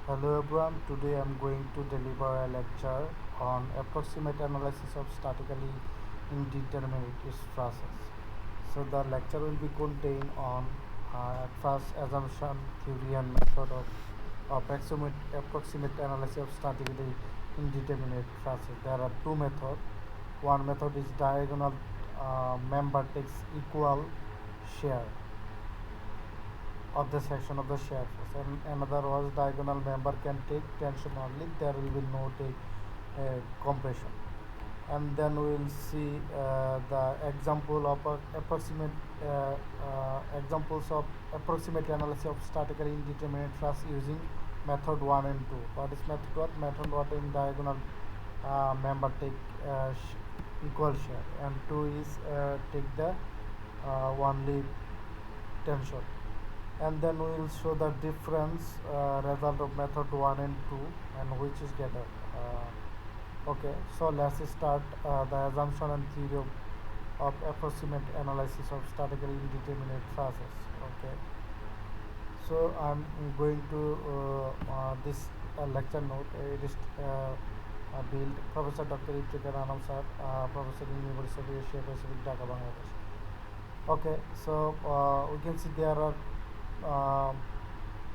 Hello everyone, today I am going to deliver a lecture on approximate analysis of statically indeterminate trusses. So the lecture will be contained on truss assumption theory and method of approximate analysis of statically indeterminate trusses. There are two methods. One method is diagonal member takes equal share of the section of the shear force, and another was diagonal member can take tension only, there will be no take compression. And then we will see the example of examples of approximate analysis of statically indeterminate truss using method 1 and 2. What is method 1? Method 1 in diagonal member take equal share, and 2 is take the only tension. And then we will show the difference result of method 1 and 2 and which is better. Okay, so let's start the assumption and theory of approximate analysis of statically indeterminate trusses. Okay, so I'm going to this lecture note. It is build Professor Dr. Iftikhar Anam sir, Professor in University of Asia Pacific, Dhaka, Bangladesh. Okay, so we can see there are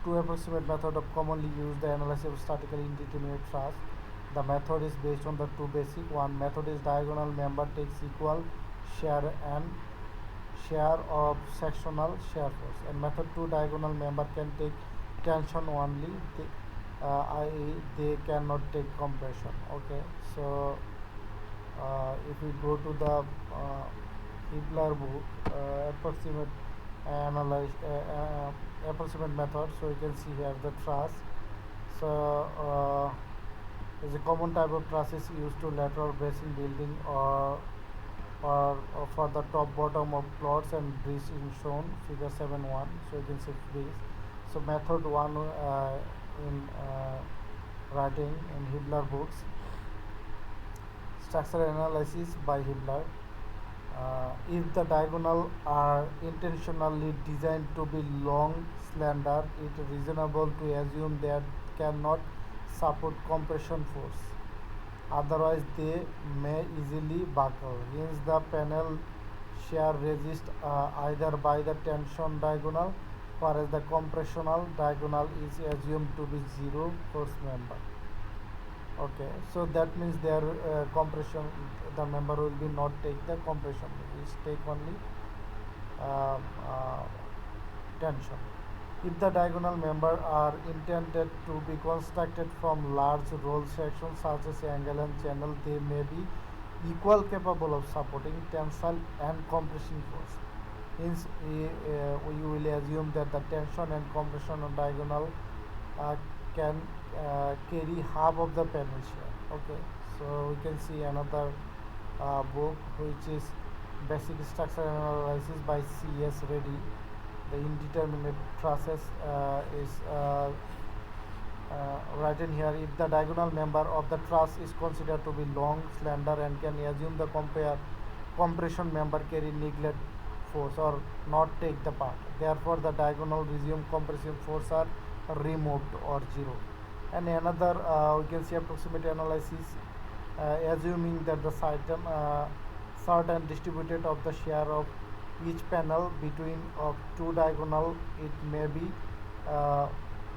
two approximate method of commonly used the analysis of statically indeterminate truss. The method is based on the two basic. One method is diagonal member takes equal share and share of sectional shear force, and method 2 diagonal member can take tension only, i.e. they cannot take compression. Okay, so if we go to the Hibler book, approximate approximate method, so you can see here the truss. So is a common type of truss is used to lateral bracing building or for the top bottom of plots and bridge in shown figure 7.1. So you can see this. So method 1 in writing in Hibler books, structural analysis by Hibler. If the diagonal are intentionally designed to be long, slender, it is reasonable to assume that cannot support compression force. Otherwise, they may easily buckle. Hence, the panel shear resist either by the tension diagonal, whereas the compressional diagonal is assumed to be zero force member. Okay, so that means their compression, the member will be not take the compression, it is take only uh, uh, tension. If the diagonal member are intended to be constructed from large roll sections such as angle and channel, they may be equal capable of supporting tensile and compression force. Hence, we will assume that the tension and compression on diagonal can carry half of the panel shear. Okay, so we can see another book which is Basic Structural Analysis by C.S. Reddy. The indeterminate trusses is written here. If the diagonal member of the truss is considered to be long, slender, and can assume the compression member carry neglect force or not take the part, therefore the diagonal resume compressive force are removed or zero. And another we can see approximate analysis assuming that the certain distributed of the shear of each panel between of two diagonal, it may be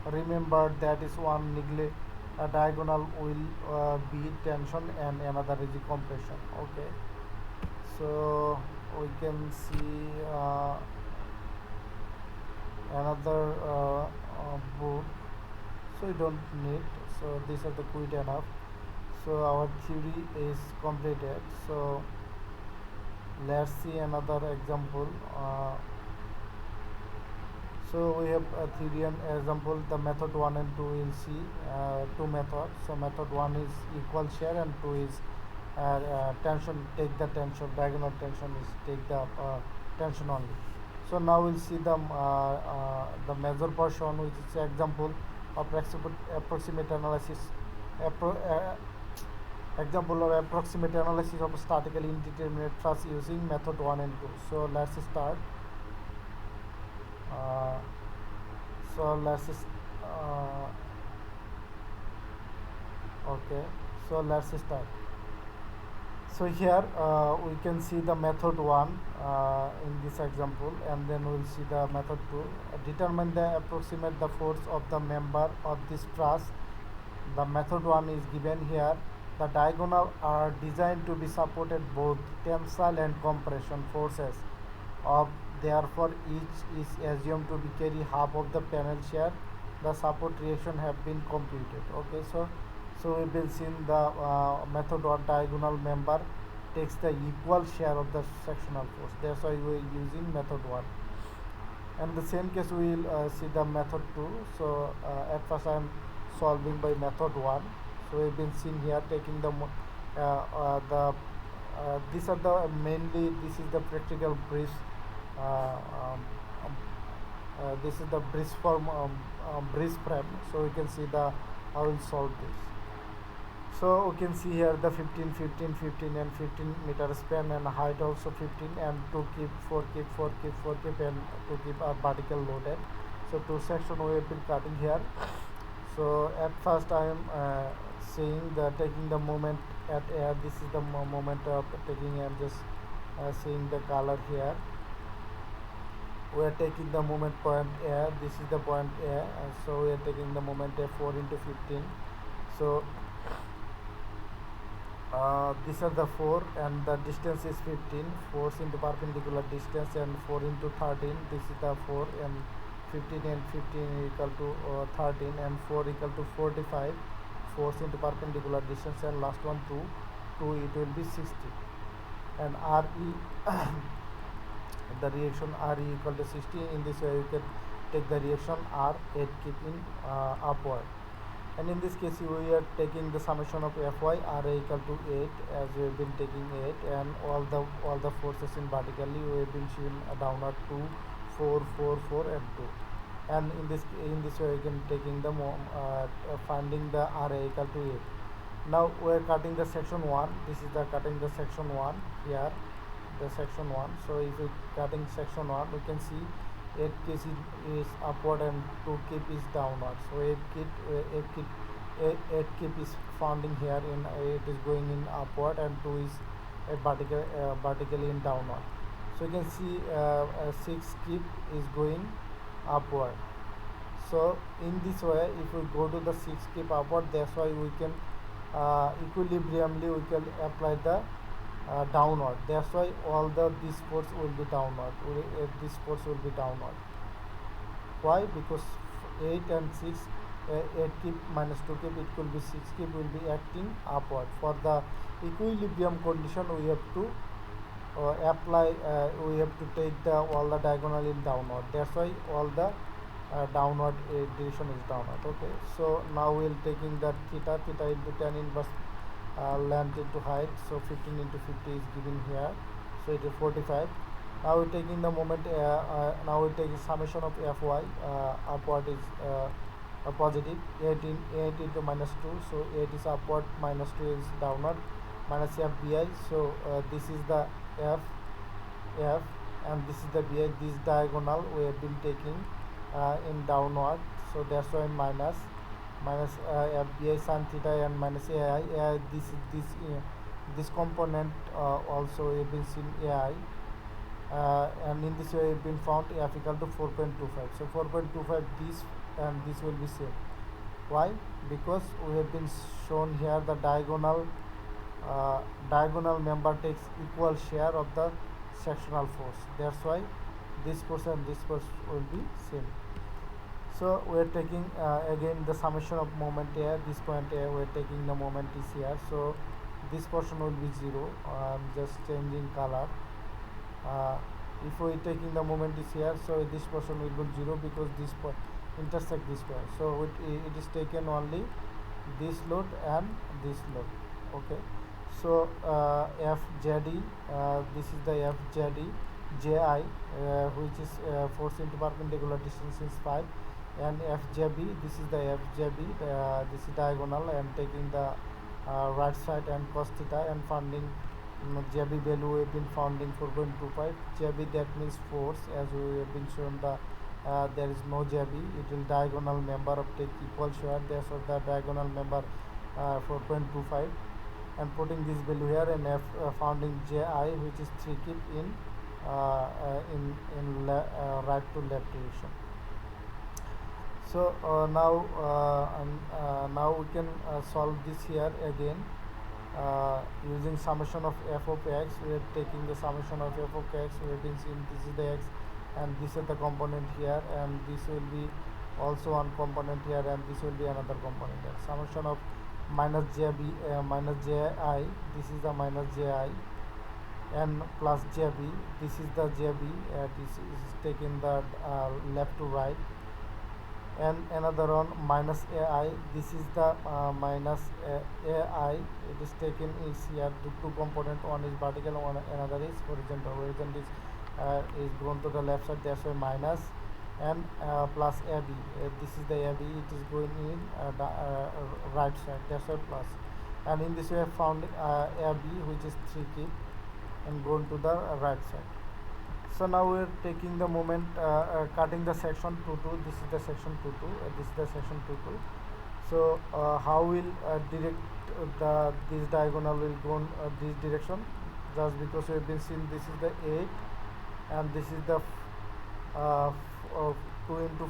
remembered that is one neglect diagonal will be tension and another is the compression. Okay, so we can see another book, so you don't need, so these are the quite enough. So our theory is completed. So let's see another example. So we have a theory and example. The method 1 and 2 will see two methods. So method 1 is equal share and 2 is tension, take the tension, diagonal tension is take the tension only. So now we'll see the major portion, which is example of approximate analysis. Example of approximate analysis of statically indeterminate truss using method 1 and 2. So let's start. So let's Okay, so let's start. So here we can see the method 1 in this example, and then we'll see the method 2. Determine the approximate the force of the member of this truss. The method 1 is given here. The diagonal are designed to be supported both tensile and compression forces of, therefore each is assumed to be carry half of the panel shear. The support reaction have been computed. Okay, so we will see the method or diagonal member takes the equal share of the sectional force. That's why we are using method 1. And the same case we will see the method 2. So at first I am solving by method 1. So we've been seen here taking the these are the mainly, this is the practical brief. Uh, um, um, this is the bridge form bridge frame. So we can see the how we'll solve this. So we can see here the 15, 15, 15 and 15 meter span, and height also 15, and to keep 4 keep 4 keep 4 keep, and to keep a vertical loaded. So two section we have been cutting here. So at first I am seeing the taking the moment at air. This is the moment of taking, and just seeing the color here. We are taking the moment point A. This is the point A. So we are taking the moment A 4 into 15. So these are the 4, and the distance is 15. Force into perpendicular distance, and 4 into 13. This is the 4, and 15 and 15 equal to 13, and 4 equal to 45. Force into perpendicular distance, and last one 2. 2 it will be 60. And RE the reaction RE equal to 60. In this way you can take the reaction R 8 keeping upward. And in this case we are taking the summation of Fy Ra equal to 8, as we have been taking 8, and all the forces in vertically we have been showing downward 2, 4, 4, 4 and 2. And in this way we can taking the finding the Ra equal to 8. Now we are cutting the section 1. This is the cutting the section 1 here, the section 1. So if we cutting section 1, we can see 8 keep is upward and 2 keep is downward. So 8 keep is founding here, in it is going in upward, and 2 is vertically in downward. So you can see 6 keep is going upward. So in this way, if we go to the 6 keep upward, that's why we can equilibriumly we can apply the downward. That's why all this force will be downward. This force will be downward. Why? Because 8 and 6, 8 keep minus 2 keep, it will be 6 keep will be acting upward. For the equilibrium condition, we have to apply. We have to take the all the diagonal in downward. That's why all the downward direction is downward. Okay. So now we'll taking the theta into tan inverse length into height. So 15 into 50 is given here. So it is 45. Now we're taking the moment. Now we're taking summation of Fy. Upward is positive. 8 into minus 2. So 8 is upward, minus 2 is downward. Minus Fbi. So this is the F, and this is the Bi. This diagonal we have been taking in downward. So that's why minus Fbi sin theta, and minus Ai. This component also we have been seen Ai. And in this way we have been found F equal to 4.25. So 4.25, this and this will be same. Why? Because we have been shown here the diagonal member takes equal share of the sectional force. That's why this force and this force will be same. So we are taking again the summation of moment A. This point A, we are taking the moment is here. So this portion will be 0. I'm just changing color. If we taking the moment is here, so this portion will be 0, because this point intersect this point. So it is taken only this load and this load. Okay. So FZD, this is the FZD, JI, which is force into perpendicular distance is 5, and FJB, this is the FJB, this is diagonal, and taking the right side and cos theta, and finding JB value we have been finding 4.25. JB, that means force, as we have been shown the there is no JB. It will diagonal member of take equal share. Therefore the diagonal member 4.25, and putting this value here, and founding ji, which is 3 keep in right to left direction. So now we can solve this here again using summation of f of x. We are taking the summation of f of x. We have been seeing this is the x and this is the component here, and this will be also one component here, and this will be another component here. Summation of minus jb minus ji, this is the minus ji, and plus jb, this is the jb, this is taking the left to right, and another one minus ai, this is the minus ai, it is taken is here two component, one is vertical, one another is horizontal. Horizontal is going to the left side, that's why minus, and plus ab, this is the ab, it is going in right side, that's why plus, and in this way I found ab, which is 3 keep and going to the right side. So now we are taking the moment, cutting the section 2 this is the section 2 this is the section 2. So how will direct this diagonal will go in this direction, just because we have been seeing this is the 8 and this is the 2 into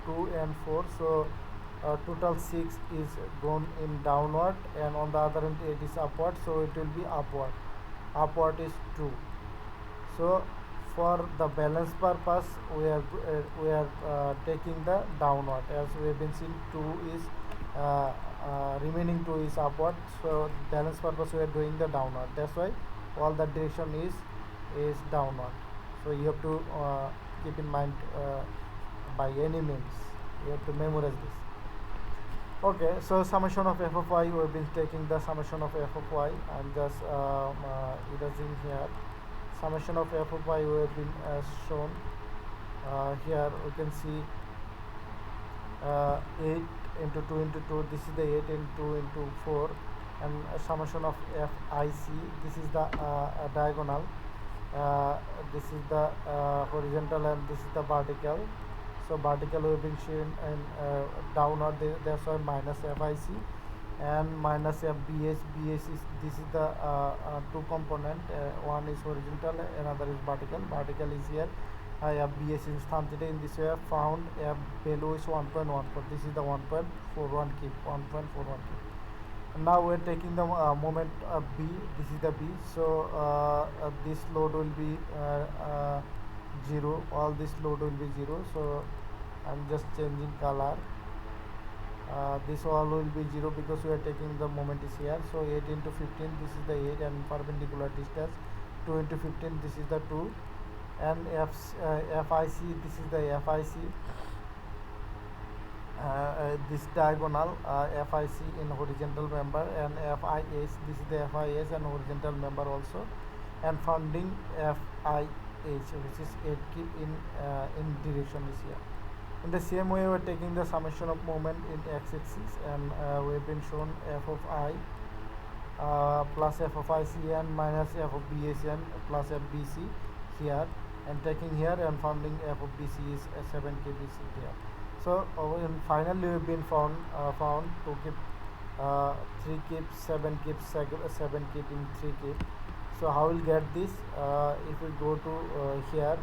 2 and 4, so total 6 is gone in downward, and on the other end 8 is upward, so it will be upward is 2. So for the balance purpose we are taking the downward, as we have been seeing 2 is remaining 2 is upward, so balance purpose we are doing the downward, that's why all the direction is downward. So you have to keep in mind by any means, you have to memorize this. Okay, so summation of f of y, we have been taking the summation of f of y. I'm just erasing here. Summation of f of y we have been shown here. We can see 8 into 2 into 2, this is the 8 into 2 into 4, and summation of fic, this is the diagonal, this is the horizontal, and this is the vertical. So vertical we have been shown in downward, that's why minus fic, and minus fbs. Bs is, this is the two component, one is horizontal, another is vertical. Vertical is here, fbs in stan theta. In this way I found f value is 1.14, this is the 1.41 keep, 1.41 keep. Now we are taking the moment b, this is the b, so this load will be 0, all this load will be 0, so I'm just changing color. This all will be 0 because we are taking the moment is here. So 8 into 15, this is the 8, and perpendicular distance 2 into 15, this is the 2, and fic, this is the fic, this diagonal fic in horizontal member, and fis, this is the fis and horizontal member also, and founding fih, which is 8 keep in direction is here. In the same way we are taking the summation of moment in x-axis, and we have been shown f of I plus f of ic and minus f of bac and plus f bc here, and taking here and founding f of bc is 7 kbc here. So finally we have been found to keep 3 keep, 7 keep, 7 keep in 3 keep. So how will get this? If we go to here,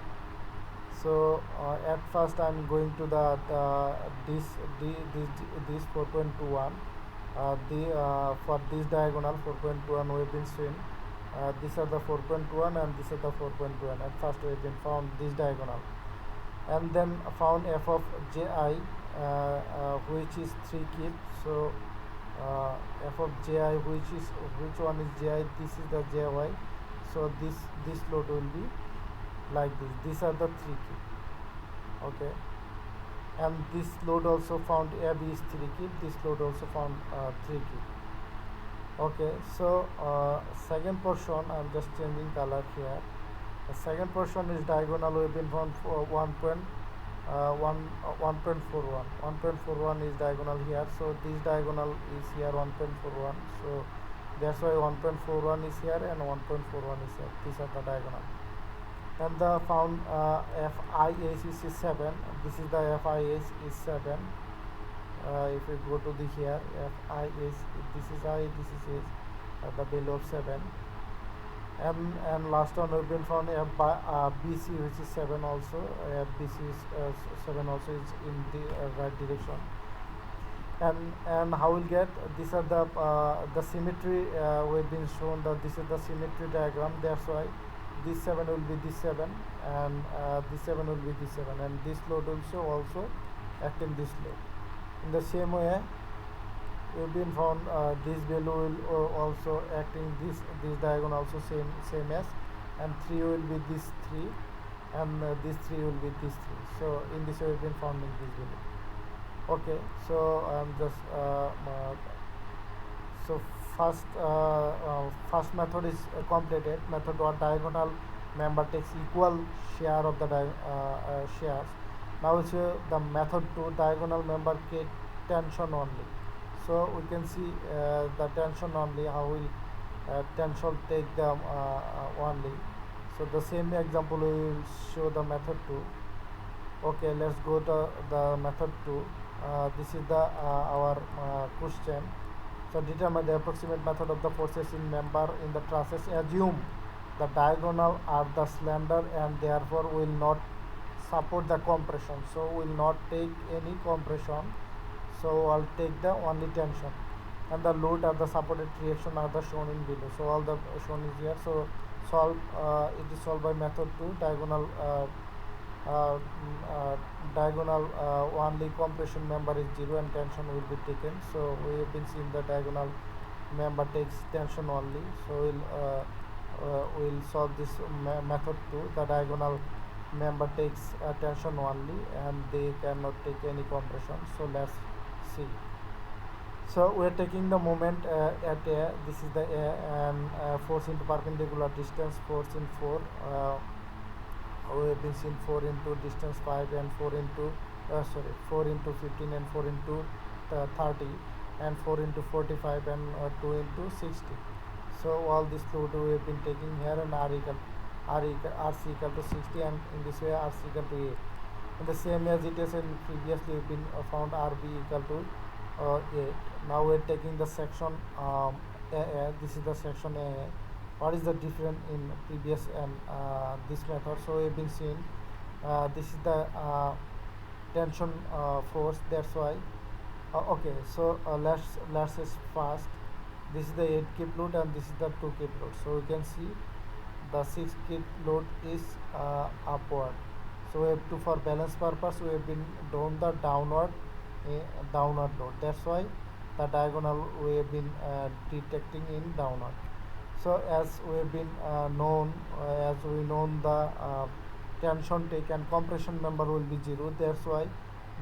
so at first I'm going to this 4.21, for this diagonal 4.21 we have been seeing these are the 4.1 and this is the 4.1. At first we have been found this diagonal, and then found f of ji, which is 3 keep. So f of ji, which one is ji, this is the jy, so this load will be like this. These are the 3 keep, okay, and this load also found ab is 3 keep, this load also found 3 keep. Okay, so second portion, I'm just changing color here. The second portion is diagonal, we have been found for 1.41. 1.41 is diagonal here, so this diagonal is here 1.41, so that's why 1.41 is here and 1.41 is here. These are the diagonal. And the found FIH is 7, this is the FIH is 7, if we go to the here, if I is, this is I, this is his, the value of 7, and last one we've been found F by BC, which is 7 also. BC is 7 also is in the right direction. And how we'll get, these are the symmetry, we've been shown that this is the symmetry diagram. That's why this 7 will be this 7, and this 7 will be this 7, and this load also act in this load. In the same way, we've been found this value will also act in this diagonal also same as, and 3 will be this 3, and this 3 will be this 3. So in this way we've been found in this value. Okay, so just so first method is completed. Method 1, diagonal member takes equal share of the shares. Now we'll show the method 2, diagonal member take tension only. So we can see the tension only, how will tension take them only. So the same example we will show the method 2. Okay, let's go to the method 2. This is the our question. So determine the approximate method of the forces in member in the trusses. Assume the diagonal are the slender and therefore will not support the compression. So will not take any compression. So I'll take the only tension, and the load or the supported reaction are the shown in below. So all the shown is here. So solve, it is solved by method 2, diagonal only compression member is 0 and tension will be taken. So we have been seeing the diagonal member takes tension only. So we'll solve this method 2. The diagonal member takes tension only and they cannot take any compression. So let's see. So we are taking the moment at A. This is the A, and force into perpendicular distance, force in 4. We have been seeing 4 into distance 5, and 4 into 15, and 4 into 30, and 4 into 45, and 2 into 60. So all this load we have been taking here, and RC equal to 60, and in this way RC equal to 8. In the same as it is in previously we've been found RB equal to 8. Now we're taking the section AA. This is the section AA. What is the difference in previous and this method? So we've been seeing this is the tension force. That's why. Okay, so let's is fast. This is the 8 kip load and this is the 2 kip load. So we can see the 6 kip load is upward. So we have to, for balance purpose, we have been down the downward load. That's why the diagonal we have been detecting in downward. So as we have been as we know the tension take and compression member will be 0. That's why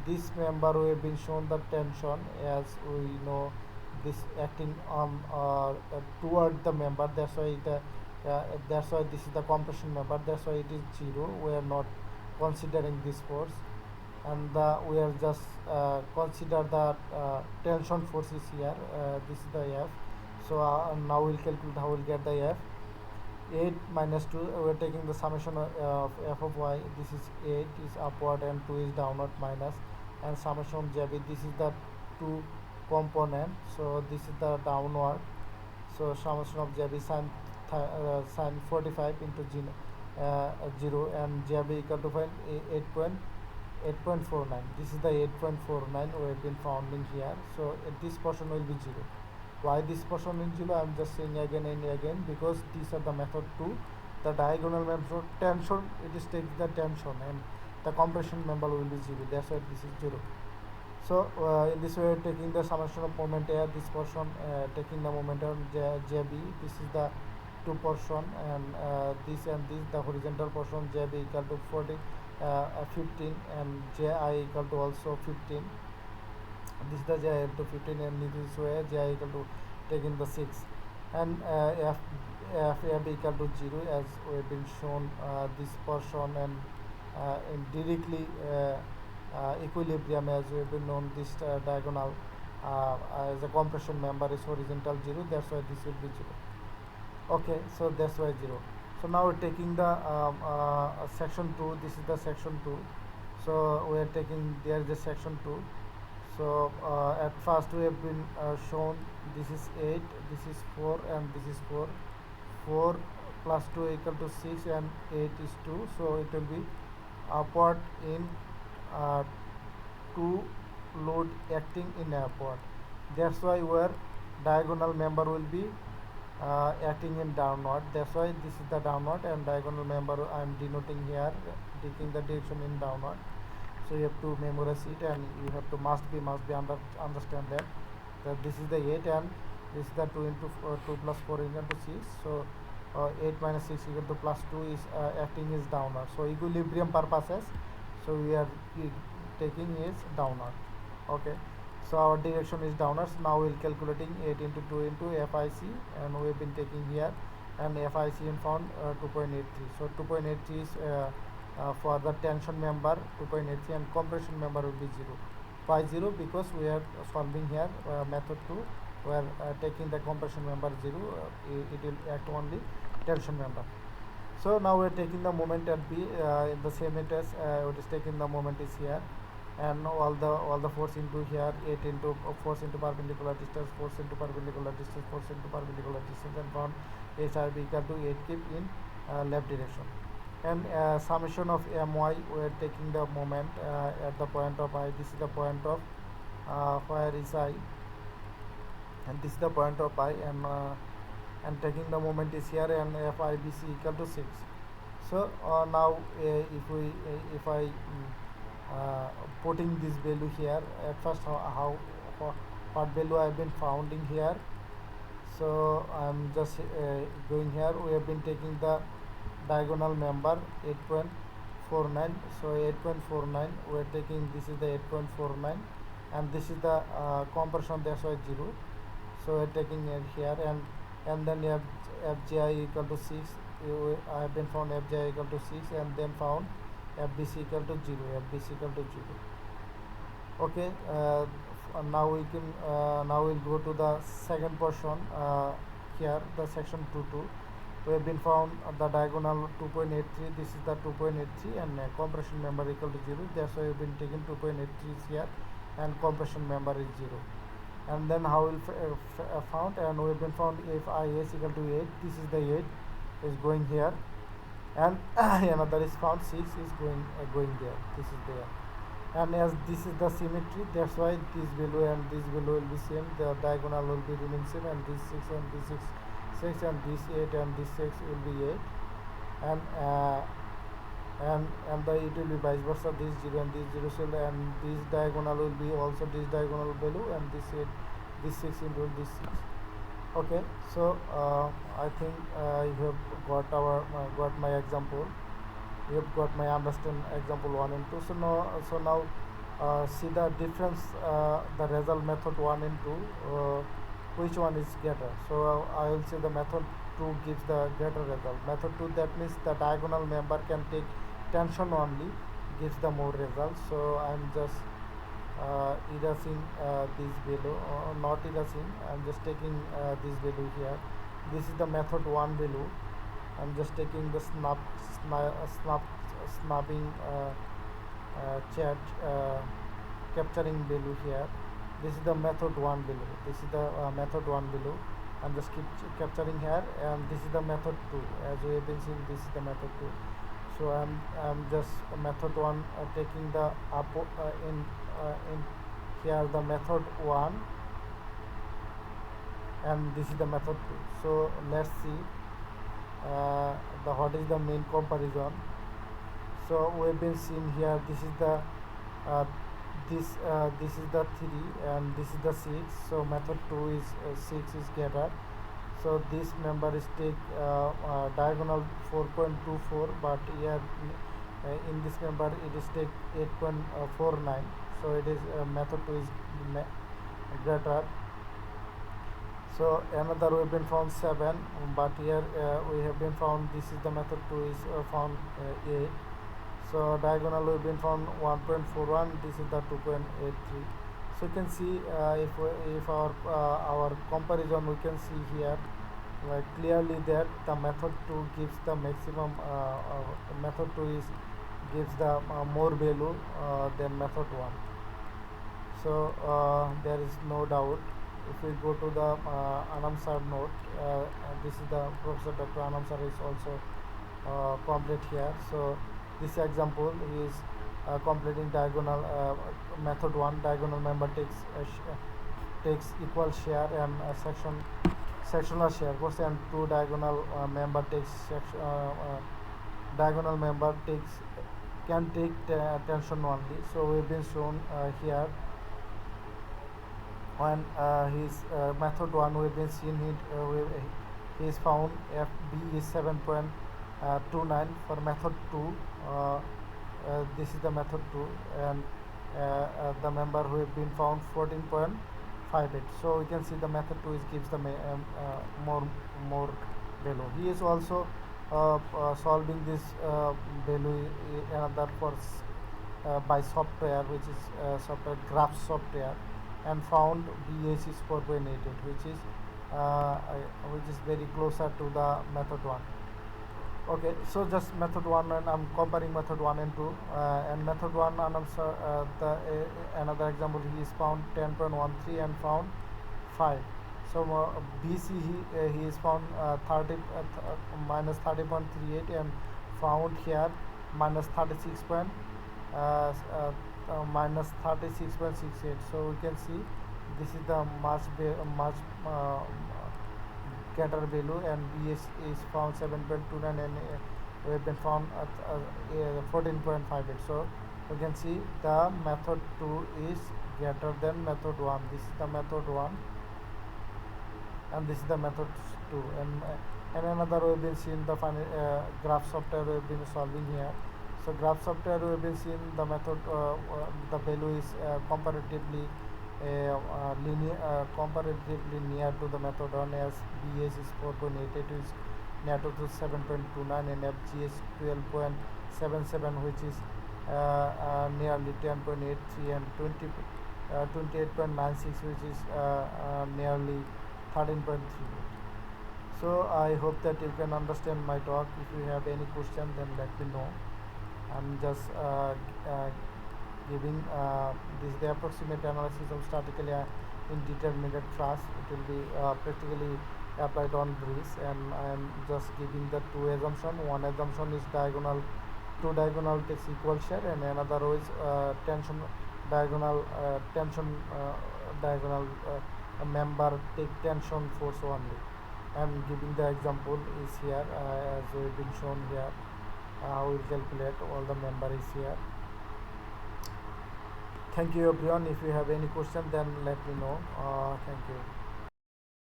this member we have been shown the tension, as we know this acting on toward the member. That's why this is the compression member. That's why it is 0. We are not considering this force, and we are just consider the tension force is here. This is the F. So now we'll calculate how we'll get the F. 8 minus 2, we're taking the summation of F of y. This is 8 is upward and 2 is downward minus, and summation of JB. This is the 2 component. So this is the downward. So summation of JB sin 45 into 0, and JB equal to 8.49. This is the 8.49 we have been found in here. So this portion will be 0. Why this portion is 0? I am just saying again and again, because these are the method 2. The diagonal member tension, it is takes the tension, and the compression member will be 0. That's why this is 0. So in this way we are taking the summation of moment here. This portion taking the moment on JB. This is the 2 portion, and this the horizontal portion JB equal to 15, and JI equal to also 15. This is the J equal to 15, and this way J equal to taking the 6, and F equal to 0, as we have been shown this portion, and in directly equilibrium, as we have been known this diagonal as a compression member is horizontal 0. That's why this will be 0. Okay, so that's why 0. So now we're taking the section 2. This is the section 2. So we are taking, there is a section 2. So at first we have been shown this is 8, this is 4, and this is 4. 4 plus 2 equal to 6, and 8 is 2. So it will be upward in uh, 2 load acting in upward. That's why where diagonal member will be acting in downward. That's why this is the downward, and diagonal member I am denoting here, taking the direction in downward. So you have to memorize it, and you have to must be understand that this is the 8, and this is the 2 into 2 plus 4 equal to 6. So 8 minus 6 equal to plus 2 is acting is downward. So equilibrium purposes, so we are taking is downward. Okay, so our direction is downwards. Now we'll calculating 8 into 2 into FIC, and we have been taking here, and FIC in found 2.83. So 2.83 is for the tension member 2.83, and compression member will be 0. Why 0? Because we are solving here method 2, we are taking the compression member 0, it will act only tension member. So now we are taking the moment at B in the same it as it is taking the moment is here, and all the force into here, 8 into force into perpendicular distance, force into perpendicular distance, force into perpendicular distance, and from HRB equal to 8 keep in left direction. And summation of my, we are taking the moment at the point of I. This is the point of where is I, and this is the point of I, and taking the moment is here, and FIBC equal to 6. So now if I putting this value here, at first what value I have been founding here. So I am just going here. We have been taking the diagonal member 8.49. So 8.49 we are taking, this is the 8.49, and this is the compression, that's why 0. So we are taking it here, and then FGI equal to 6. I have been found FGI equal to 6, and then found FBC equal to 0. FBC equal to 0. Okay, now we can now we'll go to the second portion here, the section 2.2. We have been found the diagonal 2.83. This is the 2.83, and compression member equal to 0. That's why we have been taking 2.83 here, and compression member is 0. And then how will found, and we have been found if IS equal to 8. This is the 8 is going here, and another is found 6 is going there. This is there, and as this is the symmetry, that's why this value and this value will be same. The diagonal will be remain same, and this 6 and this 6, and this 8 and this 6 will be 8, and the it will be vice versa. This 0 and this 0 shall, and this diagonal will be also this diagonal value, and this 8, this 6 into this 6. Okay, so I think you have got got my example. You have got my understand example 1 and 2. So now see the difference, the result method 1 and 2, which one is greater. So I will say the method 2 gives the greater result. Method 2, that means the diagonal member can take tension only, gives the more results. So I am just erasing this value, not erasing, I am just taking this value here. This is the method 1 value. I am just taking the snapping chat capturing value here. This is the method 1 value. This is the method 1 value. I'm just keep capturing here, and this is the method 2. As we have been seeing, this is the method 2. So I'm just method 1 taking the in here the method 1, and this is the method 2. So let's see the what is the main comparison. So we've been seeing here, this is the this is the 3, and this is the 6. So method 2 is 6 is greater. So this member is take diagonal 4.24, but here in this member it is take 8.49. So it is method 2 is greater. So another we have been found 7, but here we have been found, this is the method 2 is found 8. So diagonal we have been found 1.41. This is the 2.83. So you can see if our comparison, we can see here clearly that the method 2 gives the maximum. Method 2 is gives the more value than method 1. So there is no doubt. If we go to the Anam sir note, this is the Professor Dr. Anam sir is also complete here. So this example is completing diagonal method 1. Diagonal member takes equal share and sectional share course, and 2 diagonal member takes diagonal member takes can take tension only. So we've been shown here when his method 1 we've been seen he is found FB is 7.29. For method 2 this is the method 2, and the member who have been found 14.58. So we can see the method 2 is gives the more value. He is also solving this value another for by software, which is software graph software, and found BH is 4.88, which is very closer to the method 1. Okay, so just method 1, and I'm comparing method 1 and 2, and method 1, and another example, he is found 10.13 and found 5. So BC he is found minus 30.38 and found here minus 36. Minus 36.68. So we can see this is the much greater value, and BS is found 7.29, and we have been found at 14.58. So we can see the method 2 is greater than method 1. This is the method 1, and this is the method 2, and another we have been seeing the graph software we have been solving here. So graph software we have been seeing the method the value is comparatively comparatively near to the method 1, as BS is 4.88, is near to 7.29, and FG is 12.77, which is nearly 10.83, and 28.96, which is nearly 13.38. So I hope that you can understand my talk. If you have any question, then let me know. I'm just giving this is the approximate analysis of statically indeterminate truss. It will be practically applied on bridge, and I am just giving the two assumptions. One assumption is two diagonal takes equal share, and another is tension diagonal member take tension force only. And giving the example is here as we've been shown here. We'll calculate all the member is here. Thank you everyone. If you have any question, then let me know. Thank you.